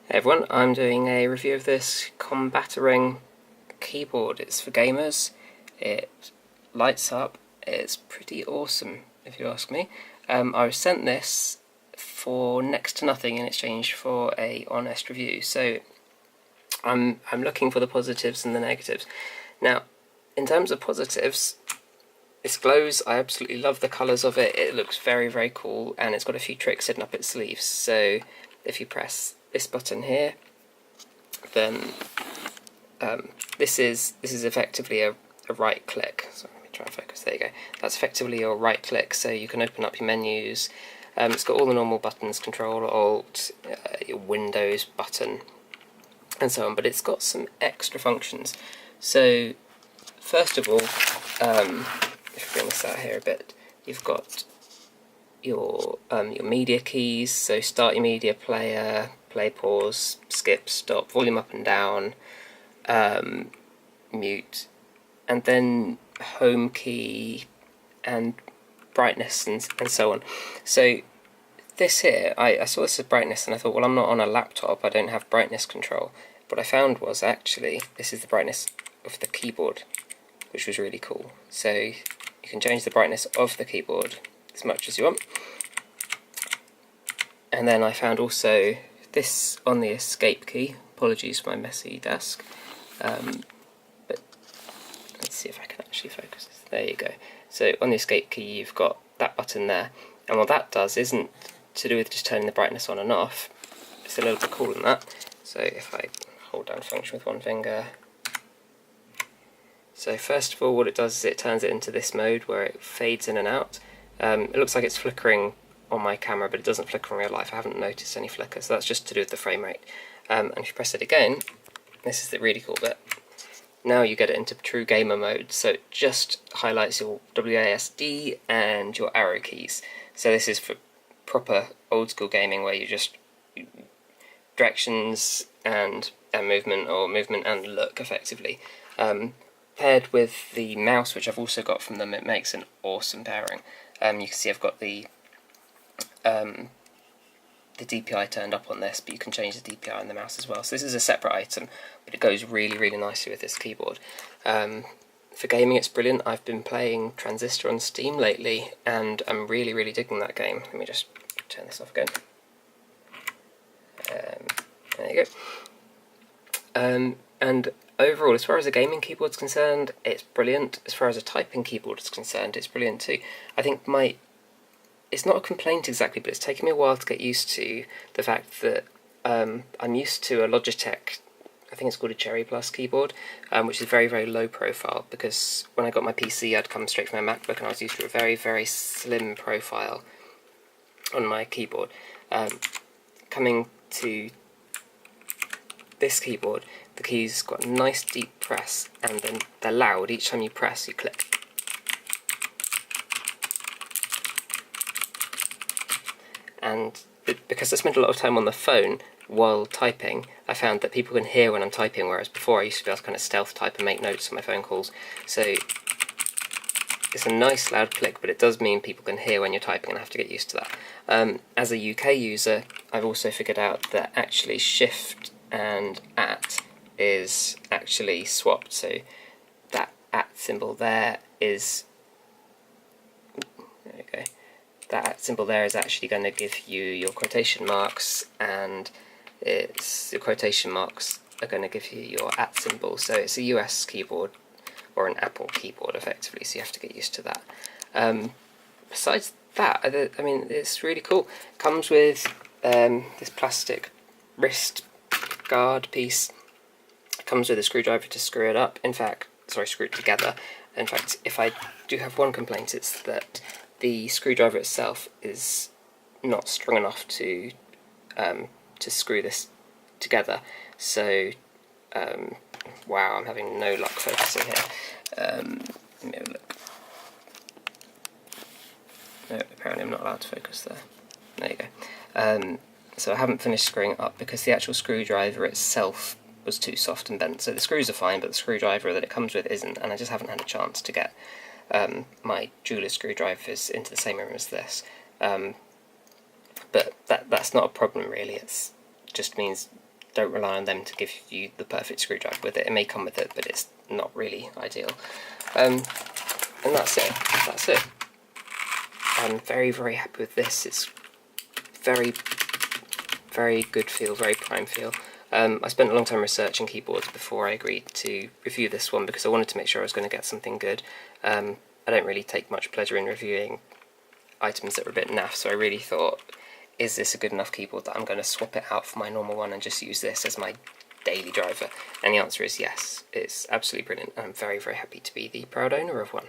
Hey everyone, I'm doing a review of this Combaterwing keyboard. It's for gamers, it lights up, it's pretty awesome if you ask me. I was sent this for next to nothing in exchange for a honest review, so I'm looking for the positives and the negatives. Now, in terms of positives, this glows. I absolutely love the colours of it. It looks very, very cool, and it's got a few tricks hidden up its sleeves. So if you press this button here, then this is effectively a right click. So let me try and focus. There you go. That's effectively your right click. So you can open up your menus. It's got all the normal buttons: Control, Alt, your Windows button, and so on. But it's got some extra functions. So first of all, if you bring this out here a bit, you've got your media keys. So start your media player, play, pause, skip, stop, volume up and down, mute, and then home key and brightness and so on. So this here, I saw this as brightness and I thought, well, I'm not on a laptop, I don't have brightness control. What I found was actually this is the brightness of the keyboard, which was really cool. So you can change the brightness of the keyboard as much as you want. And then I found also this on the escape key. Apologies for my messy desk. But let's see if I can actually focus this. There you go. So on the escape key you've got that button there. And what that does isn't to do with just turning the brightness on and off. It's a little bit cooler than that. So if I hold down function with one finger. So first of all, what it does is it turns it into this mode where it fades in and out. It looks like it's flickering on my camera, but it doesn't flicker in real life. I haven't noticed any flicker, so that's just to do with the frame rate. And if you press it again, this is the really cool bit. Now you get it into true gamer mode, so it just highlights your WASD and your arrow keys. So this is for proper old school gaming where you just directions and movement, or movement and look effectively. Paired with the mouse, which I've also got from them, it makes an awesome pairing. You can see I've got the DPI turned up on this, but you can change the DPI on the mouse as well. So this is a separate item, but it goes really, really nicely with this keyboard. For gaming, it's brilliant. I've been playing Transistor on Steam lately, and I'm really, really digging that game. Let me just turn this off again. There you go. And overall, as far as a gaming keyboard's concerned, it's brilliant. As far as a typing keyboard is concerned, it's brilliant too. I think it's not a complaint exactly, but it's taken me a while to get used to the fact that I'm used to a Logitech, I think it's called a Cherry Plus keyboard, which is very, very low profile, because when I got my PC I'd come straight from my MacBook and I was used to a very, very slim profile on my keyboard. Coming to this keyboard, the keys got a nice deep press, and then they're loud. Each time you press, you click. And because I spent a lot of time on the phone while typing, I found that people can hear when I'm typing, whereas before I used to be able to kind of stealth type and make notes on my phone calls. So it's a nice loud click, but it does mean people can hear when you're typing, and I have to get used to that. As a UK user, I've also figured out that actually Shift and at is actually swapped, so that at symbol there is, there we go, that at symbol there is actually going to give you your quotation marks, and your quotation marks are going to give you your at symbol. So it's a US keyboard, or an Apple keyboard effectively, so you have to get used to that. Besides that, I mean, it's really cool. It comes with this plastic wrist guard piece. It comes with a screwdriver to screw it up. Screw it together. In fact, if I do have one complaint, it's that the screwdriver itself is not strong enough to screw this together. So, wow, I'm having no luck focusing here. Let me have a look. No, apparently I'm not allowed to focus there. There you go. So I haven't finished screwing it up because the actual screwdriver itself was too soft and bent. So the screws are fine, but the screwdriver that it comes with isn't, and I just haven't had a chance to get my jeweler's screwdrivers into the same room as this. But that's not a problem really. It just means don't rely on them to give you the perfect screwdriver with it. It may come with it, but it's not really ideal. And that's it. That's it. I'm very, very happy with this. It's very, very good feel, very prime feel. I spent a long time researching keyboards before I agreed to review this one because I wanted to make sure I was going to get something good. I don't really take much pleasure in reviewing items that are a bit naff, so I really thought, is this a good enough keyboard that I'm going to swap it out for my normal one and just use this as my daily driver? And the answer is yes. It's absolutely brilliant. I'm very, very happy to be the proud owner of one.